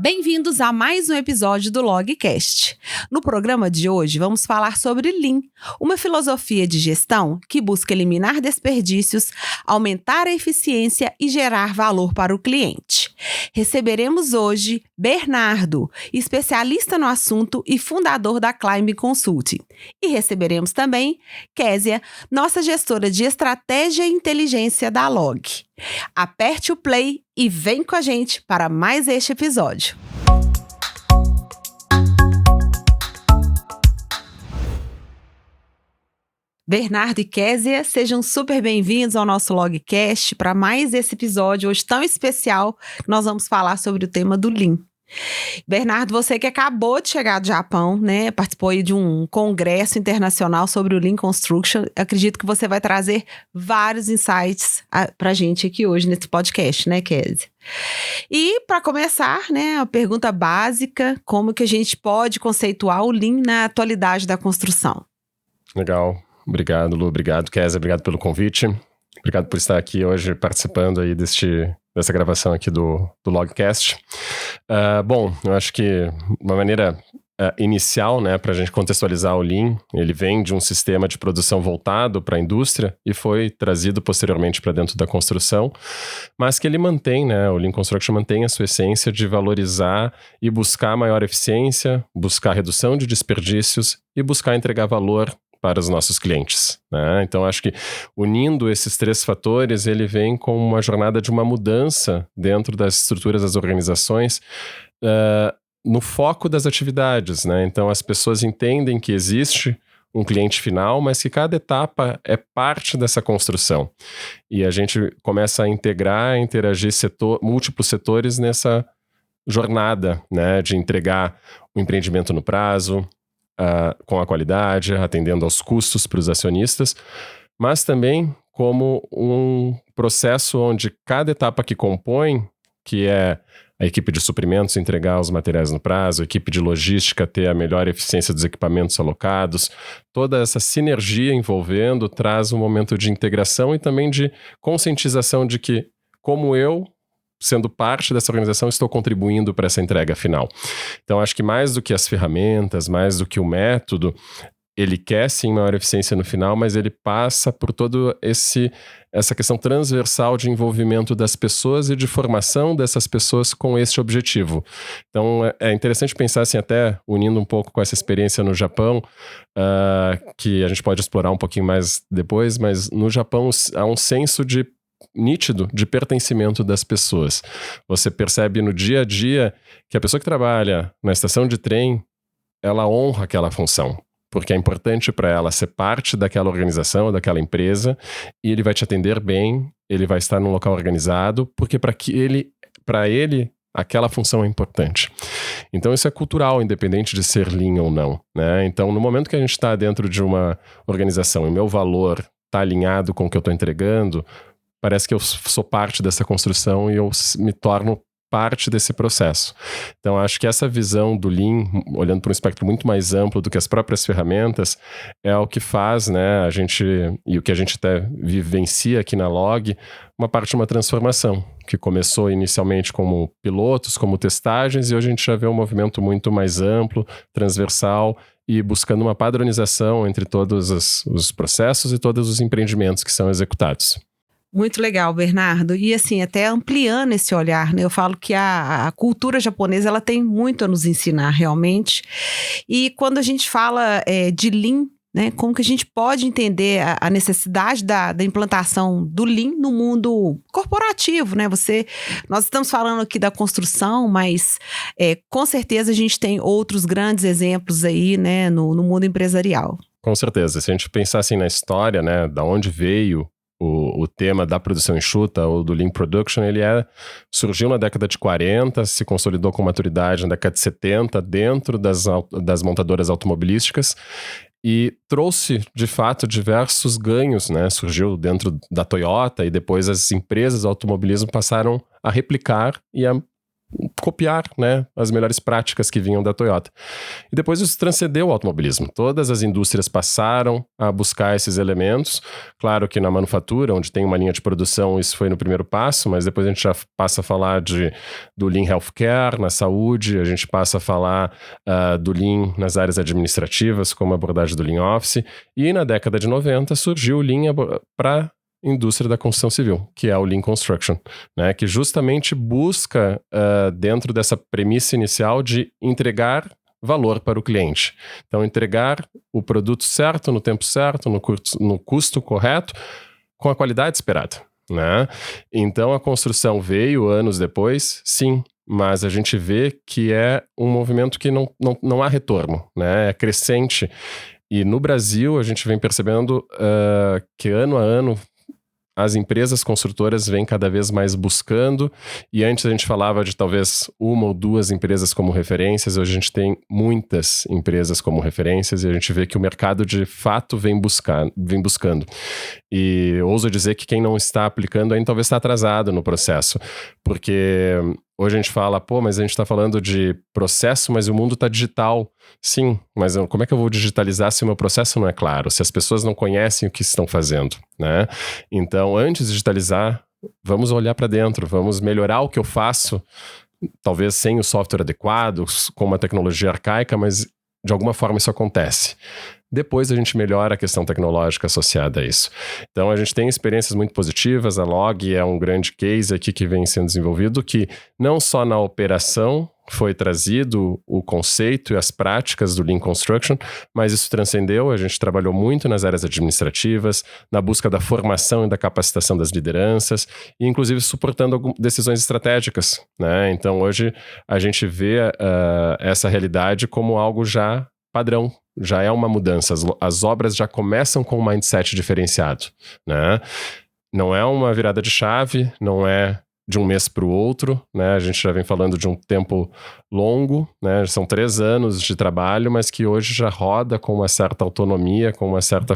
Bem-vindos a mais um episódio do Logcast. No programa de hoje, vamos falar sobre Lean, uma filosofia de gestão que busca eliminar desperdícios, aumentar a eficiência e gerar valor para o cliente. Receberemos hoje Bernardo, especialista no assunto e fundador da Climb Consulting. E receberemos também Késia, nossa gestora de estratégia e inteligência da Log. Aperte o play e vem com a gente para mais este episódio. Bernardo e Késia, sejam super bem-vindos ao nosso Logcast para mais esse episódio hoje tão especial que nós vamos falar sobre o tema do Lean. Bernardo, você que acabou de chegar do Japão, né? Participou aí de um congresso internacional sobre o Lean Construction. Acredito que você vai trazer vários insights para a gente aqui hoje nesse podcast, né, Késia? E para começar, né, a pergunta básica, como que a gente pode conceituar o Lean na atualidade da construção? Legal. Obrigado, Lu. Obrigado, Késia. Obrigado pelo convite. Obrigado por estar aqui hoje participando aí dessa gravação aqui do Logcast. Bom, eu acho que uma maneira inicial, né, para a gente contextualizar o Lean, ele vem de um sistema de produção voltado para a indústria e foi trazido posteriormente para dentro da construção, mas que ele mantém, né, o Lean Construction mantém a sua essência de valorizar e buscar maior eficiência, buscar redução de desperdícios e buscar entregar valor para os nossos clientes, né? Então, acho que unindo esses três fatores, ele vem com uma jornada de uma mudança dentro das estruturas das organizações, no foco das atividades, né? Então, as pessoas entendem que existe um cliente final, mas que cada etapa é parte dessa construção. E a gente começa a integrar, a interagir múltiplos setores nessa jornada, né? De entregar o empreendimento no prazo, com a qualidade, atendendo aos custos para os acionistas, mas também como um processo onde cada etapa que compõe, que é a equipe de suprimentos entregar os materiais no prazo, a equipe de logística ter a melhor eficiência dos equipamentos alocados, toda essa sinergia envolvendo traz um momento de integração e também de conscientização de que, como eu, sendo parte dessa organização, estou contribuindo para essa entrega final. Então, acho que mais do que as ferramentas, mais do que o método, ele quer sim maior eficiência no final, mas ele passa por toda essa questão transversal de envolvimento das pessoas e de formação dessas pessoas com este objetivo. Então, é interessante pensar assim, até unindo um pouco com essa experiência no Japão, que a gente pode explorar um pouquinho mais depois, mas no Japão há um senso nítido de pertencimento das pessoas. Você percebe no dia a dia que a pessoa que trabalha na estação de trem, ela honra aquela função, porque é importante para ela ser parte daquela organização, daquela empresa, e ele vai te atender bem, ele vai estar num local organizado, porque para ele aquela função é importante. Então isso é cultural, independente de ser Lean ou não, né? Então no momento que a gente está dentro de uma organização e o meu valor está alinhado com o que eu estou entregando, parece que eu sou parte dessa construção e eu me torno parte desse processo. Então, acho que essa visão do Lean, olhando para um espectro muito mais amplo do que as próprias ferramentas, é o que faz, né, a gente, e o que a gente até vivencia aqui na Log, uma parte de uma transformação, que começou inicialmente como pilotos, como testagens, e hoje a gente já vê um movimento muito mais amplo, transversal, e buscando uma padronização entre todos os processos e todos os empreendimentos que são executados. Muito legal, Bernardo. E assim, até ampliando esse olhar, né? Eu falo que a cultura japonesa, ela tem muito a nos ensinar realmente. E quando a gente fala de Lean, né? Como que a gente pode entender a necessidade da implantação do Lean no mundo corporativo, né? Nós estamos falando aqui da construção, mas com certeza a gente tem outros grandes exemplos aí, né? No mundo empresarial. Com certeza. Se a gente pensar assim na história, né? Da onde veio o tema da produção enxuta ou do Lean Production, ele surgiu na década de 40, se consolidou com maturidade na década de 70 dentro das montadoras automobilísticas e trouxe, de fato, diversos ganhos, né? Surgiu dentro da Toyota e depois as empresas de automobilismo passaram a replicar e a copiar, né, as melhores práticas que vinham da Toyota. E depois isso transcendeu o automobilismo. Todas as indústrias passaram a buscar esses elementos. Claro que na manufatura, onde tem uma linha de produção, isso foi no primeiro passo, mas depois a gente já passa a falar do Lean Healthcare, na saúde, a gente passa a falar do Lean nas áreas administrativas, como a abordagem do Lean Office, e na década de 90 surgiu o Lean para indústria da construção civil, que é o Lean Construction, né, que justamente busca, dentro dessa premissa inicial de entregar valor para o cliente. Então, entregar o produto certo, no tempo certo, no custo correto, com a qualidade esperada, né? Então, a construção veio anos depois, sim, mas a gente vê que é um movimento que não há retorno, né? É crescente. E no Brasil, a gente vem percebendo que ano a ano as empresas construtoras vêm cada vez mais buscando, e antes a gente falava de talvez uma ou duas empresas como referências, hoje a gente tem muitas empresas como referências, e a gente vê que o mercado de fato vem buscando. E ouso dizer que quem não está aplicando ainda talvez está atrasado no processo, porque hoje a gente fala, mas a gente está falando de processo, mas o mundo está digital. Sim, mas como é que eu vou digitalizar se o meu processo não é claro? Se as pessoas não conhecem o que estão fazendo, né? Então, antes de digitalizar, vamos olhar para dentro, vamos melhorar o que eu faço, talvez sem o software adequado, com uma tecnologia arcaica, mas de alguma forma isso acontece. Depois a gente melhora a questão tecnológica associada a isso. Então a gente tem experiências muito positivas, a Log é um grande case aqui que vem sendo desenvolvido, que não só na operação foi trazido o conceito e as práticas do Lean Construction, mas isso transcendeu, a gente trabalhou muito nas áreas administrativas, na busca da formação e da capacitação das lideranças, e inclusive suportando decisões estratégicas, né? Então hoje a gente vê essa realidade como algo já padrão, já é uma mudança, as obras já começam com um mindset diferenciado, né? Não é uma virada de chave, não é de um mês para o outro, né? A gente já vem falando de um tempo longo, né? São 3 anos de trabalho, mas que hoje já roda com uma certa autonomia, com uma certa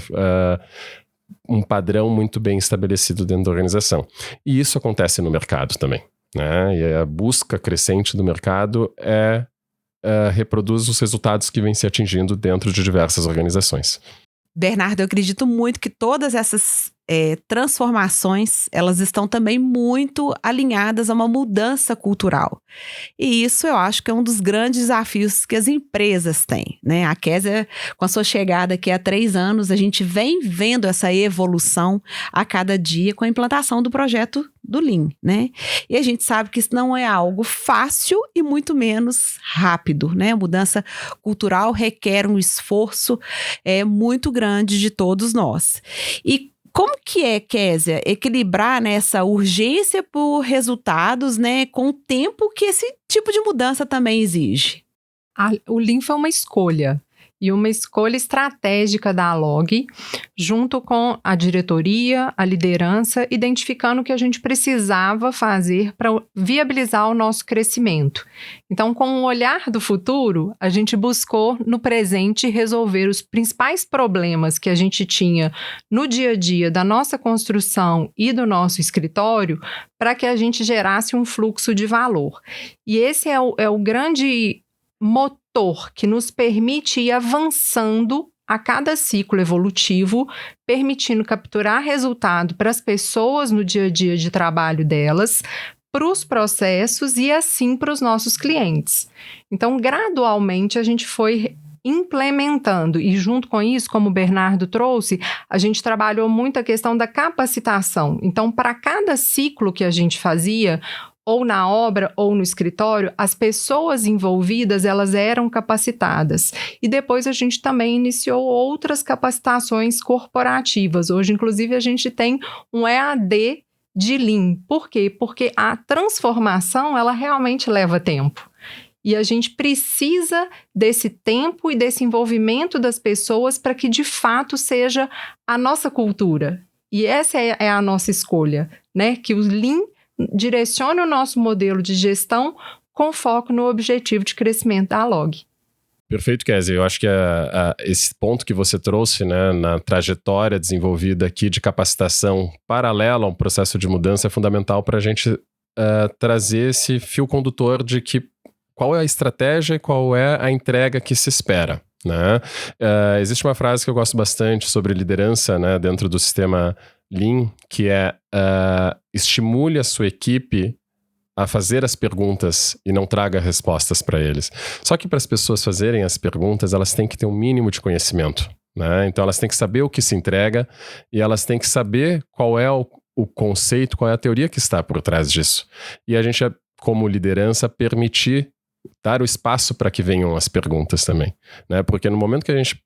um padrão muito bem estabelecido dentro da organização. E isso acontece no mercado também, né? E a busca crescente do mercado reproduz os resultados que vêm se atingindo dentro de diversas organizações. Bernardo, eu acredito muito que todas essas transformações, elas estão também muito alinhadas a uma mudança cultural. E isso eu acho que é um dos grandes desafios que as empresas têm, né? A Kézia, com a sua chegada aqui há 3 anos, a gente vem vendo essa evolução a cada dia com a implantação do projeto do Lean, né? E a gente sabe que isso não é algo fácil e muito menos rápido, né? A mudança cultural requer um esforço muito grande de todos nós. E como que é, Kézia, equilibrar, né, essa urgência por resultados, né, com o tempo que esse tipo de mudança também exige? O Lean foi uma escolha. E uma escolha estratégica da Log, junto com a diretoria, a liderança, identificando o que a gente precisava fazer para viabilizar o nosso crescimento. Então, com o olhar do futuro, a gente buscou, no presente, resolver os principais problemas que a gente tinha no dia a dia da nossa construção e do nosso escritório, para que a gente gerasse um fluxo de valor. E esse é o grande motor que nos permite ir avançando a cada ciclo evolutivo, permitindo capturar resultado para as pessoas no dia a dia de trabalho delas, para os processos e assim para os nossos clientes. Então, gradualmente, a gente foi implementando e junto com isso, como o Bernardo trouxe, a gente trabalhou muito a questão da capacitação. Então, para cada ciclo que a gente fazia, ou na obra ou no escritório, as pessoas envolvidas, elas eram capacitadas. E depois a gente também iniciou outras capacitações corporativas. Hoje, inclusive, a gente tem um EAD de Lean. Por quê? Porque a transformação, ela realmente leva tempo. E a gente precisa desse tempo e desse envolvimento das pessoas para que, de fato, seja a nossa cultura. E essa é a nossa escolha, né? Que o Lean direcione o nosso modelo de gestão com foco no objetivo de crescimento da Log. Perfeito, Kézia. Eu acho que esse ponto que você trouxe, né, na trajetória desenvolvida aqui de capacitação paralela a um processo de mudança é fundamental para a gente trazer esse fio condutor de qual é a estratégia e qual é a entrega que se espera. Né? Existe uma frase que eu gosto bastante sobre liderança, né, dentro do sistema Lean, que é estimule a sua equipe a fazer as perguntas e não traga respostas para eles. Só que para as pessoas fazerem as perguntas, elas têm que ter um mínimo de conhecimento. Né? Então elas têm que saber o que se entrega e elas têm que saber qual é o conceito, qual é a teoria que está por trás disso. E a gente, como liderança, permitir dar o espaço para que venham as perguntas também, né? Porque no momento que a gente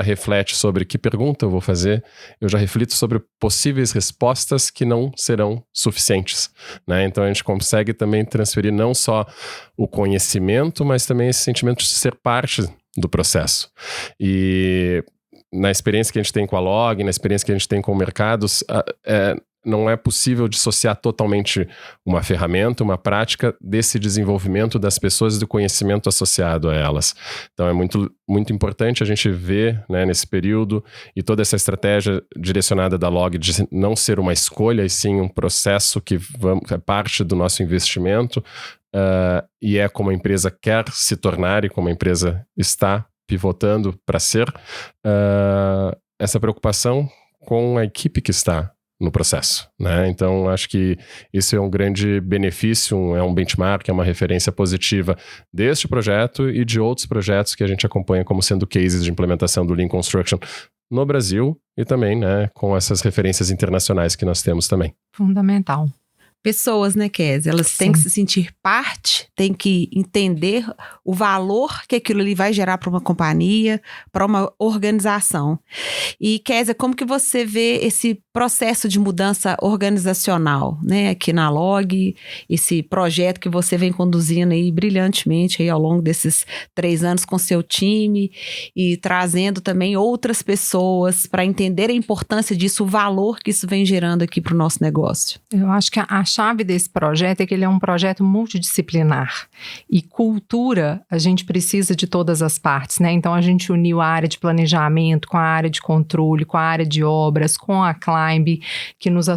reflete sobre que pergunta eu vou fazer, eu já reflito sobre possíveis respostas que não serão suficientes, né? Então a gente consegue também transferir não só o conhecimento, mas também esse sentimento de ser parte do processo. E na experiência que a gente tem com a Log, na experiência que a gente tem com mercados, não é possível dissociar totalmente uma ferramenta, uma prática desse desenvolvimento das pessoas e do conhecimento associado a elas. Então é muito, muito importante a gente ver, né, nesse período, e toda essa estratégia direcionada da Log de não ser uma escolha, e sim um processo que é parte do nosso investimento, e é como a empresa quer se tornar e como a empresa está pivotando para ser, essa preocupação com a equipe que está no processo, né? Então, acho que isso é um grande benefício, é um benchmark, é uma referência positiva deste projeto e de outros projetos que a gente acompanha como sendo cases de implementação do Lean Construction no Brasil e também, né, com essas referências internacionais que nós temos também. Fundamental. Pessoas, né, Kézia? Elas têm que se sentir parte, têm que entender o valor que aquilo ali vai gerar para uma companhia, para uma organização. E, Kézia, como que você vê esse processo de mudança organizacional, né, aqui na Log, esse projeto que você vem conduzindo aí brilhantemente aí ao longo desses 3 anos com seu time e trazendo também outras pessoas para entender a importância disso, o valor que isso vem gerando aqui para o nosso negócio? Eu acho que a chave desse projeto é que ele é um projeto multidisciplinar. E cultura, a gente precisa de todas as partes, né? Então, a gente uniu a área de planejamento com a área de controle, com a área de obras, com a Climb, que nos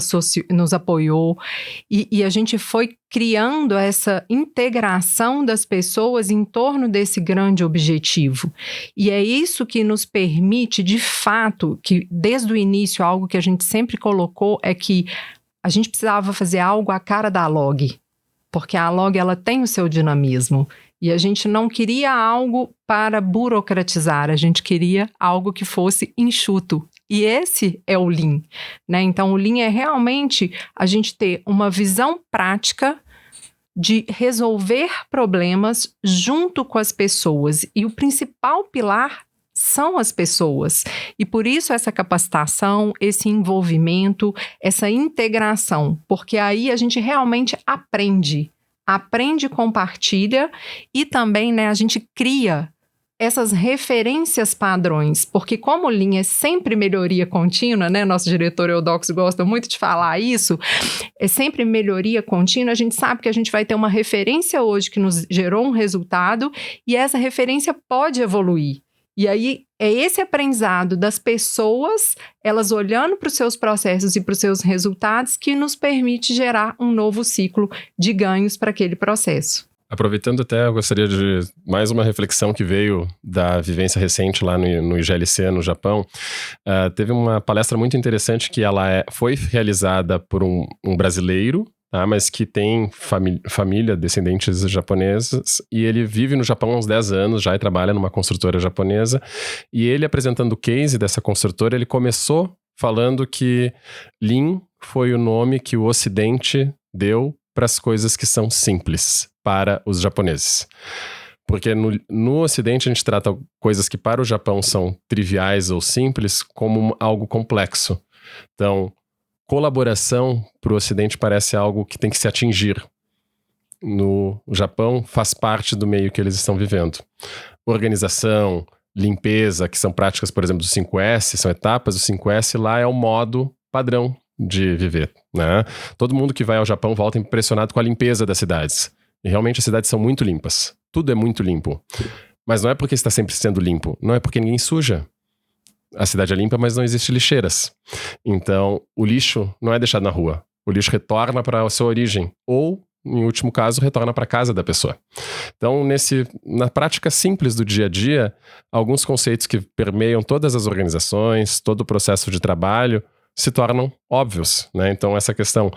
apoiou. E a gente foi criando essa integração das pessoas em torno desse grande objetivo. E é isso que nos permite, de fato, que desde o início, algo que a gente sempre colocou é que a gente precisava fazer algo à cara da Log, porque a Log ela tem o seu dinamismo e a gente não queria algo para burocratizar, a gente queria algo que fosse enxuto. E esse é o Lean, né? Então o Lean é realmente a gente ter uma visão prática de resolver problemas junto com as pessoas. E o principal pilar são as pessoas. E por isso essa capacitação, esse envolvimento, essa integração, porque aí a gente realmente aprende, compartilha e também, né, a gente cria essas referências padrões, porque como o Lean é sempre melhoria contínua, né, nosso diretor Eudox gosta muito de falar isso, é sempre melhoria contínua, a gente sabe que a gente vai ter uma referência hoje que nos gerou um resultado e essa referência pode evoluir. E aí, é esse aprendizado das pessoas, elas olhando para os seus processos e para os seus resultados, que nos permite gerar um novo ciclo de ganhos para aquele processo. Aproveitando até, eu gostaria de mais uma reflexão que veio da vivência recente lá no IGLC, no Japão. Teve uma palestra muito interessante que ela foi realizada por um brasileiro, tá, mas que tem família, descendentes japoneses, e ele vive no Japão há uns 10 anos já e trabalha numa construtora japonesa. E ele, apresentando o case dessa construtora, ele começou falando que Lean foi o nome que o Ocidente deu para as coisas que são simples para os japoneses. Porque no Ocidente a gente trata coisas que para o Japão são triviais ou simples como algo complexo. Então, colaboração para o Ocidente parece algo que tem que se atingir. No Japão faz parte do meio que eles estão vivendo. Organização, limpeza, que são práticas, por exemplo, do 5S, são etapas do 5S, lá é o modo padrão de viver, né? Todo mundo que vai ao Japão volta impressionado com a limpeza das cidades. E realmente as cidades são muito limpas. Tudo é muito limpo. Mas não é porque está sempre sendo limpo, não é porque ninguém suja. A cidade é limpa, mas não existe lixeiras. Então, o lixo não é deixado na rua. o lixo retorna para a sua origem, ou, em último caso, retorna para a casa da pessoa. Então, na prática simples do dia a dia, alguns conceitos que permeiam todas as organizações, todo o processo de trabalho, se tornam óbvios, né? Então, essa questão,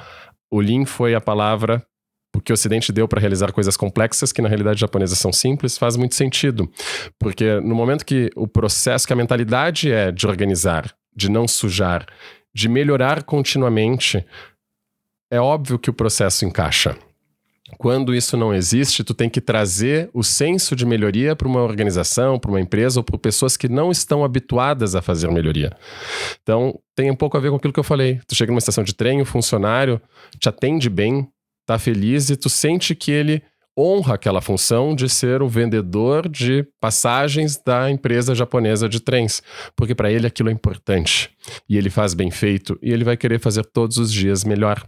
o Lean foi a palavra que o Ocidente deu para realizar coisas complexas que na realidade japonesa são simples, faz muito sentido. Porque no momento que o processo, que a mentalidade é de organizar, de não sujar, de melhorar continuamente, é óbvio que o processo encaixa. Quando isso não existe, tu tem que trazer o senso de melhoria para uma organização, para uma empresa ou para pessoas que não estão habituadas a fazer melhoria. Então, tem um pouco a ver com aquilo que eu falei. Tu chega numa estação de trem, o funcionário te atende bem, tá feliz e tu sente que ele honra aquela função de ser o vendedor de passagens da empresa japonesa de trens, porque para ele aquilo é importante e ele faz bem feito e ele vai querer fazer todos os dias melhor.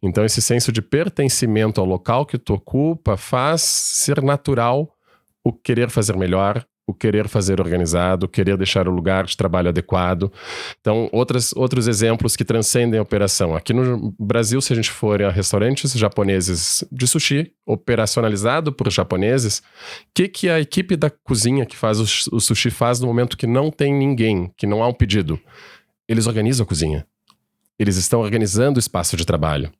Então esse senso de pertencimento ao local que tu ocupa faz ser natural o querer fazer melhor, o querer fazer organizado, o querer deixar o lugar de trabalho adequado. Então, outros exemplos que transcendem a operação. Aqui no Brasil, se a gente for a restaurantes japoneses de sushi, operacionalizado por japoneses, o que a equipe da cozinha que faz o sushi faz no momento que não tem ninguém, que não há um pedido? Eles organizam a cozinha. Eles estão organizando o espaço de trabalho.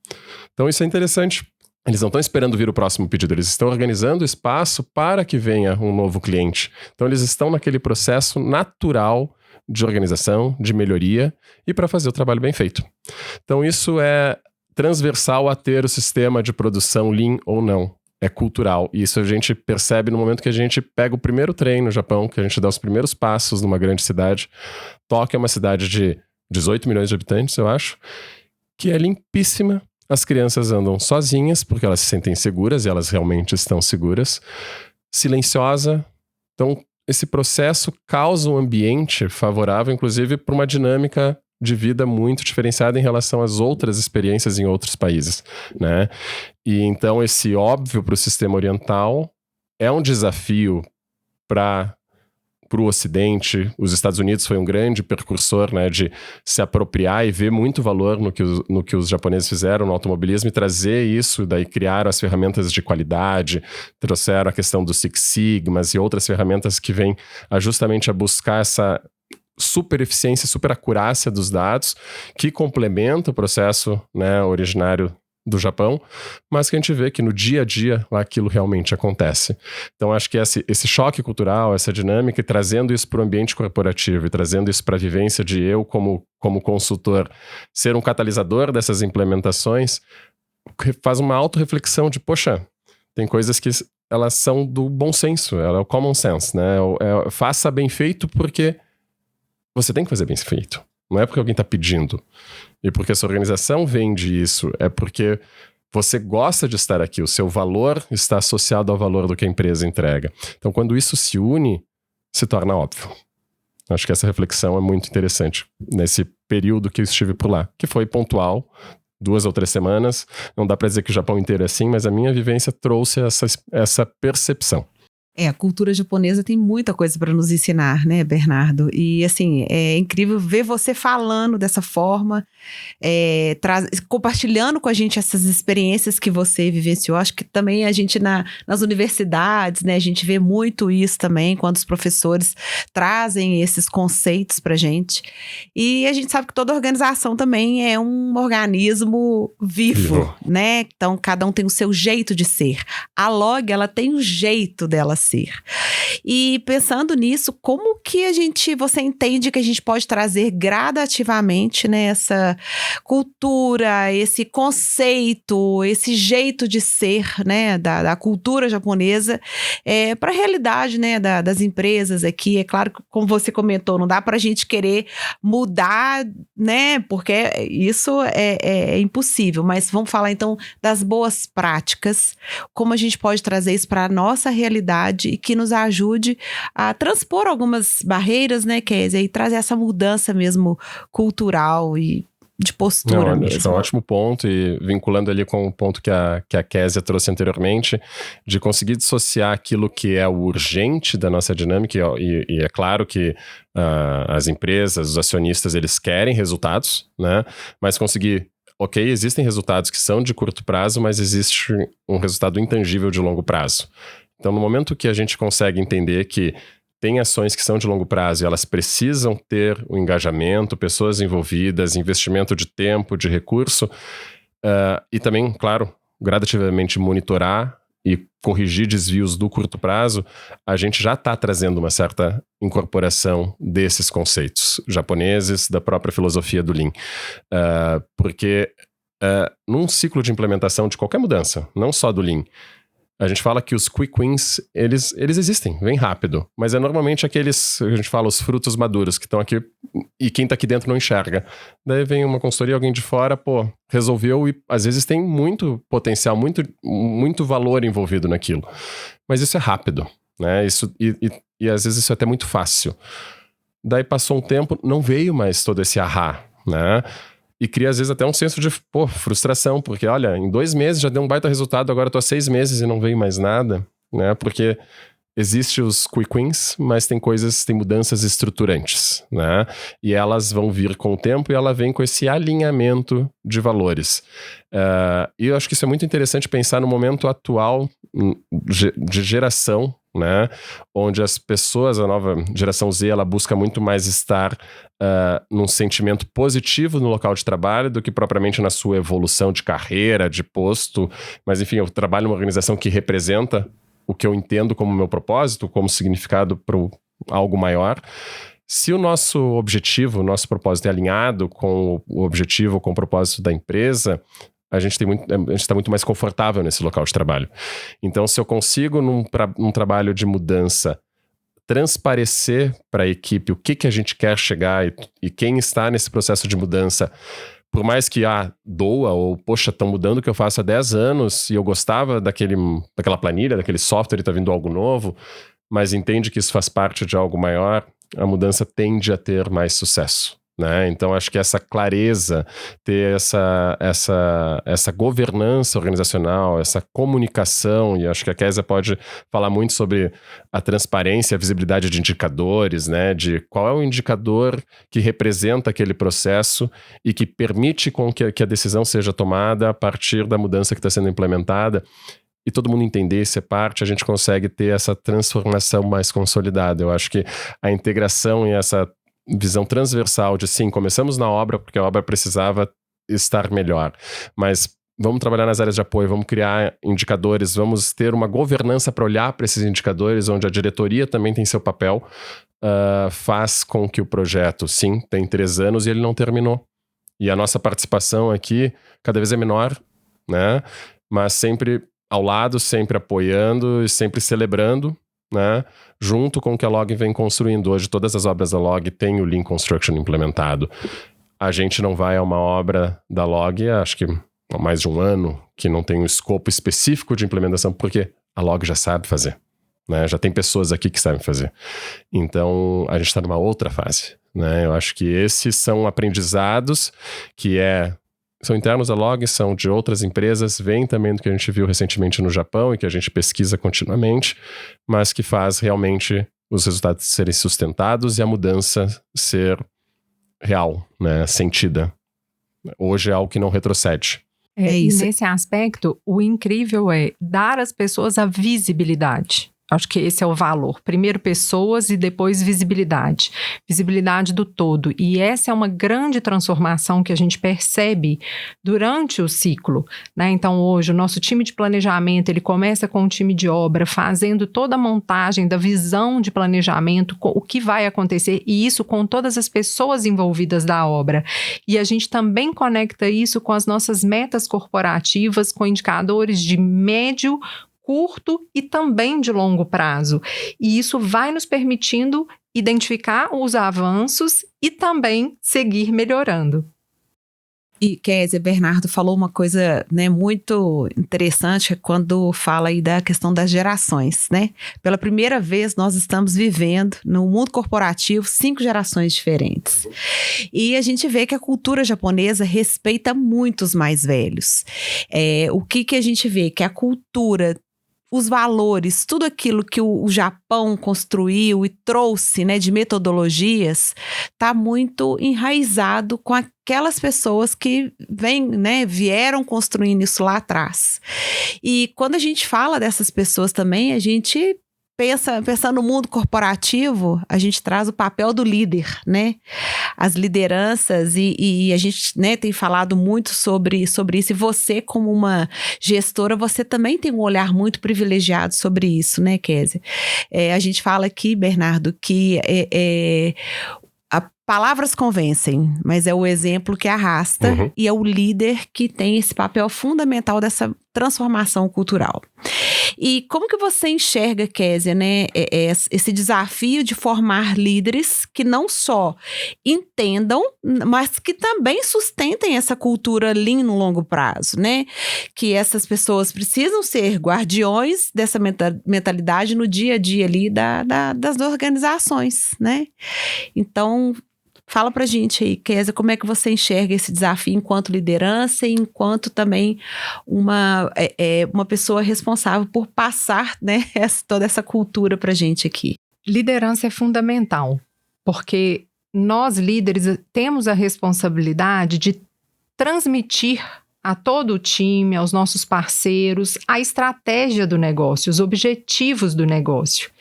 Então, isso é interessante. Eles não estão esperando vir o próximo pedido, eles estão organizando o espaço para que venha um novo cliente. Então, eles estão naquele processo natural de organização, de melhoria e para fazer o trabalho bem feito. Então, isso é transversal a ter o sistema de produção Lean ou não. É cultural. E isso a gente percebe no momento que a gente pega o primeiro trem no Japão, que a gente dá os primeiros passos numa grande cidade. Tóquio é uma cidade de 18 milhões de habitantes, eu acho, que é limpíssima. As crianças andam sozinhas, porque elas se sentem seguras, e elas realmente estão seguras. Silenciosa. Então, esse processo causa um ambiente favorável, inclusive, para uma dinâmica de vida muito diferenciada em relação às outras experiências em outros países, né? E então, esse óbvio para o sistema oriental é um desafio para o Ocidente. Os Estados Unidos foi um grande precursor, né, de se apropriar e ver muito valor no que os japoneses fizeram no automobilismo e trazer isso, daí criaram as ferramentas de qualidade, trouxeram a questão do Six Sigmas e outras ferramentas que vêm justamente a buscar essa super eficiência, super acurácia dos dados, que complementa o processo, né, originário do Japão, mas que a gente vê que no dia a dia lá aquilo realmente acontece. Então acho que esse choque cultural, essa dinâmica, e trazendo isso para o ambiente corporativo e trazendo isso para a vivência de eu como consultor, ser um catalisador dessas implementações, faz uma autorreflexão de, poxa, tem coisas que elas são do bom senso, ela é o common sense, né? Faça bem feito porque você tem que fazer bem feito. Não é porque alguém está pedindo. E porque a sua organização vende isso. É porque você gosta de estar aqui. O seu valor está associado ao valor do que a empresa entrega. Então, quando isso se une, se torna óbvio. Acho que essa reflexão é muito interessante nesse período que eu estive por lá. Que foi pontual, 2 ou 3 semanas. Não dá para dizer que o Japão inteiro é assim, mas a minha vivência trouxe essa percepção. A cultura japonesa tem muita coisa para nos ensinar, né, Bernardo? E, assim, é incrível ver você falando dessa forma, compartilhando com a gente essas experiências que você vivenciou. Acho que também a gente nas universidades, né, a gente vê muito isso também, quando os professores trazem esses conceitos para a gente. E a gente sabe que toda organização também é um organismo vivo, né? Então, cada um tem o seu jeito de ser. A Log, ela tem o jeito dela ser. E pensando nisso, como que você entende que a gente pode trazer gradativamente, né, essa cultura, esse conceito, esse jeito de ser, né, da cultura japonesa para a realidade, né, das empresas aqui? É claro que, como você comentou, não dá para a gente querer mudar, né, porque isso é impossível, mas vamos falar então das boas práticas, como a gente pode trazer isso para a nossa realidade e que nos ajude a transpor algumas barreiras, né, Kézia, e trazer essa mudança mesmo cultural e de postura mesmo. Acho que é um ótimo ponto, e vinculando ali com o ponto que a Kézia trouxe anteriormente, de conseguir dissociar aquilo que é o urgente da nossa dinâmica, e é claro que as empresas, os acionistas, eles querem resultados, né, mas conseguir ok, existem resultados que são de curto prazo, mas existe um resultado intangível de longo prazo. Então, no momento que a gente consegue entender que tem ações que são de longo prazo e elas precisam ter o engajamento, pessoas envolvidas, investimento de tempo, de recurso, e também, claro, gradativamente monitorar e corrigir desvios do curto prazo, a gente já está trazendo uma certa incorporação desses conceitos japoneses, da própria filosofia do Lean. Porque num ciclo de implementação de qualquer mudança, não só do Lean, a gente fala que os quick wins, eles existem, vem rápido. Mas é normalmente aqueles, a gente fala, os frutos maduros que estão aqui e quem está aqui dentro não enxerga. Daí vem uma consultoria, alguém de fora, resolveu e às vezes tem muito potencial, muito valor envolvido naquilo. Mas isso é rápido, né? E às vezes isso é até muito fácil. Daí passou um tempo, não veio mais todo esse ahá, né? E cria, às vezes, até um senso de frustração, porque, olha, em 2 meses já deu um baita resultado, agora eu tô há 6 meses e não veio mais nada, né? Porque existe os quick wins, mas tem mudanças estruturantes, né? E elas vão vir com o tempo e ela vem com esse alinhamento de valores. E eu acho que isso é muito interessante pensar no momento atual de geração, né? Onde as pessoas, a nova geração Z, ela busca muito mais estar num sentimento positivo no local de trabalho do que propriamente na sua evolução de carreira, de posto. Mas enfim, eu trabalho numa organização que representa o que eu entendo como meu propósito, como significado para algo maior. Se o nosso objetivo, o nosso propósito é alinhado com o objetivo, com o propósito da empresa, a gente está muito mais confortável nesse local de trabalho. Então, se eu consigo, num trabalho de mudança, transparecer para a equipe o que a gente quer chegar e quem está nesse processo de mudança, por mais que doa ou, poxa, estão mudando o que eu faço há 10 anos e eu gostava daquela planilha, daquele software e está vindo algo novo, mas entende que isso faz parte de algo maior, a mudança tende a ter mais sucesso. Né? Então, acho que essa clareza, ter essa governança organizacional, essa comunicação, e acho que a Kézia pode falar muito sobre a transparência, a visibilidade de indicadores, né? De qual é o indicador que representa aquele processo e que permite com que a decisão seja tomada a partir da mudança que está sendo implementada. E todo mundo entender, ser parte, a gente consegue ter essa transformação mais consolidada. Eu acho que a integração e essa visão transversal de sim, começamos na obra porque a obra precisava estar melhor, mas vamos trabalhar nas áreas de apoio, vamos criar indicadores, vamos ter uma governança para olhar para esses indicadores, onde a diretoria também tem seu papel, faz com que o projeto, sim, tem 3 anos e ele não terminou. E a nossa participação aqui cada vez é menor, né? Mas sempre ao lado, sempre apoiando e sempre celebrando, né? Junto com o que a Log vem construindo. Hoje todas as obras da Log têm o Lean Construction implementado. A gente não vai a uma obra da Log, acho que há mais de 1 ano, que não tem um escopo específico de implementação, porque a Log já sabe fazer, né? Já tem pessoas aqui que sabem fazer. Então a gente está numa outra fase, né? Eu acho que esses são aprendizados que são internos da Log, são de outras empresas, vem também do que a gente viu recentemente no Japão e que a gente pesquisa continuamente, mas que faz realmente os resultados serem sustentados e a mudança ser real, né, sentida. Hoje é algo que não retrocede. E nesse aspecto, o incrível é dar às pessoas a visibilidade. Acho que esse é o valor. Primeiro pessoas e depois visibilidade. Visibilidade do todo. E essa é uma grande transformação que a gente percebe durante o ciclo, né? Então hoje o nosso time de planejamento, ele começa com o time de obra, fazendo toda a montagem da visão de planejamento, o que vai acontecer, e isso com todas as pessoas envolvidas da obra. E a gente também conecta isso com as nossas metas corporativas, com indicadores de médio, curto e também de longo prazo. E isso vai nos permitindo identificar os avanços e também seguir melhorando. E Kézia, Bernardo falou uma coisa, né, muito interessante quando fala aí da questão das gerações, né? Pela primeira vez nós estamos vivendo no mundo corporativo 5 gerações diferentes. E a gente vê que a cultura japonesa respeita muito os mais velhos. O que a gente vê? Que a cultura os valores, tudo aquilo que o Japão construiu e trouxe, né, de metodologias, está muito enraizado com aquelas pessoas que vieram construindo isso lá atrás. E quando a gente fala dessas pessoas também, a gente pensa no mundo corporativo, a gente traz o papel do líder, né? As lideranças e a gente, né, tem falado muito sobre isso. E você, como uma gestora, você também tem um olhar muito privilegiado sobre isso, né, Kézia? A gente fala aqui, Bernardo, que palavras convencem, mas é o exemplo que arrasta e é o líder que tem esse papel fundamental dessa transformação cultural. E como que você enxerga, Kézia, né, esse desafio de formar líderes que não só entendam, mas que também sustentem essa cultura Lean no longo prazo, né? Que essas pessoas precisam ser guardiões dessa mentalidade no dia a dia ali das organizações, né? Então, fala pra gente aí, Kézia, como é que você enxerga esse desafio enquanto liderança e enquanto também uma pessoa responsável por passar, né, toda essa cultura pra gente aqui? Liderança é fundamental, porque nós líderes temos a responsabilidade de transmitir a todo o time, aos nossos parceiros, a estratégia do negócio, os objetivos do negócio.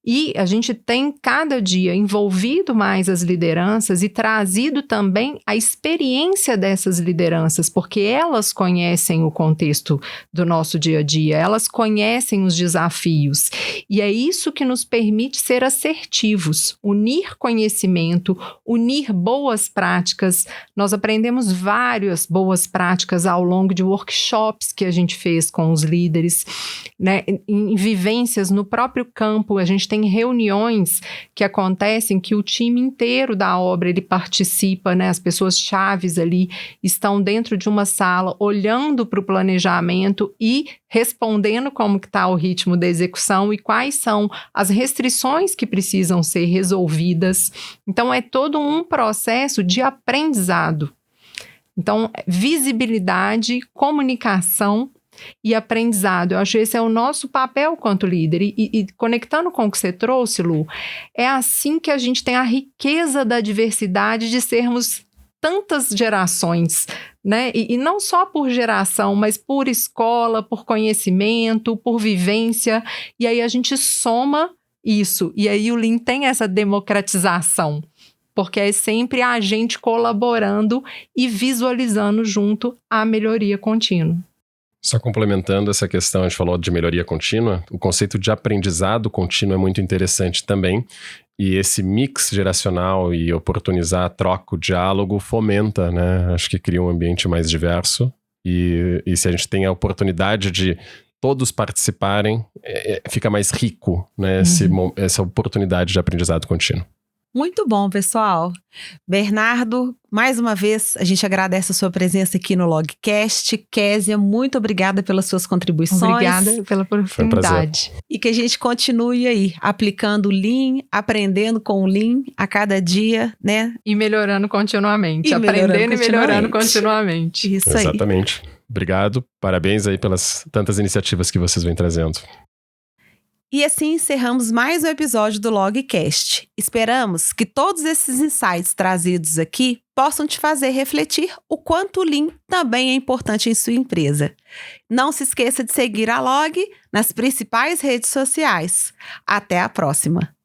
E a gente tem cada dia envolvido mais as lideranças e trazido também a experiência dessas lideranças, porque elas conhecem o contexto do nosso dia a dia, elas conhecem os desafios. E é isso que nos permite ser assertivos, unir conhecimento, unir boas práticas. Nós aprendemos várias boas práticas ao longo de workshops que a gente fez com os líderes, né? Em vivências no próprio campo, a gente tem reuniões que acontecem que o time inteiro da obra ele participa, né? As pessoas chaves ali estão dentro de uma sala olhando para o planejamento e respondendo como que está o ritmo da execução e quais são as restrições que precisam ser resolvidas. Então é todo um processo de aprendizado. Então, visibilidade, comunicação e aprendizado. Eu acho que esse é o nosso papel quanto líder. E conectando com o que você trouxe, Lu, é assim que a gente tem a riqueza da diversidade de sermos tantas gerações, né? E não só por geração, mas por escola, por conhecimento, por vivência. E aí a gente soma isso. E aí o Lean tem essa democratização, porque é sempre a gente colaborando e visualizando junto a melhoria contínua. Só complementando essa questão, a gente falou de melhoria contínua, o conceito de aprendizado contínuo é muito interessante também, e esse mix geracional e oportunizar a troca, o diálogo fomenta, né? Acho que cria um ambiente mais diverso, e se a gente tem a oportunidade de todos participarem, fica mais rico, né? Essa oportunidade de aprendizado contínuo. Muito bom, pessoal. Bernardo, mais uma vez, a gente agradece a sua presença aqui no Logcast. Kézia, muito obrigada pelas suas contribuições. Obrigada pela oportunidade. E que a gente continue aí, aplicando o Lean, aprendendo com o Lean a cada dia, né? E melhorando continuamente. Aprendendo e melhorando continuamente. Isso aí. Exatamente. Obrigado. Parabéns aí pelas tantas iniciativas que vocês vêm trazendo. E assim encerramos mais um episódio do Logcast. Esperamos que todos esses insights trazidos aqui possam te fazer refletir o quanto o Lean também é importante em sua empresa. Não se esqueça de seguir a Log nas principais redes sociais. Até a próxima!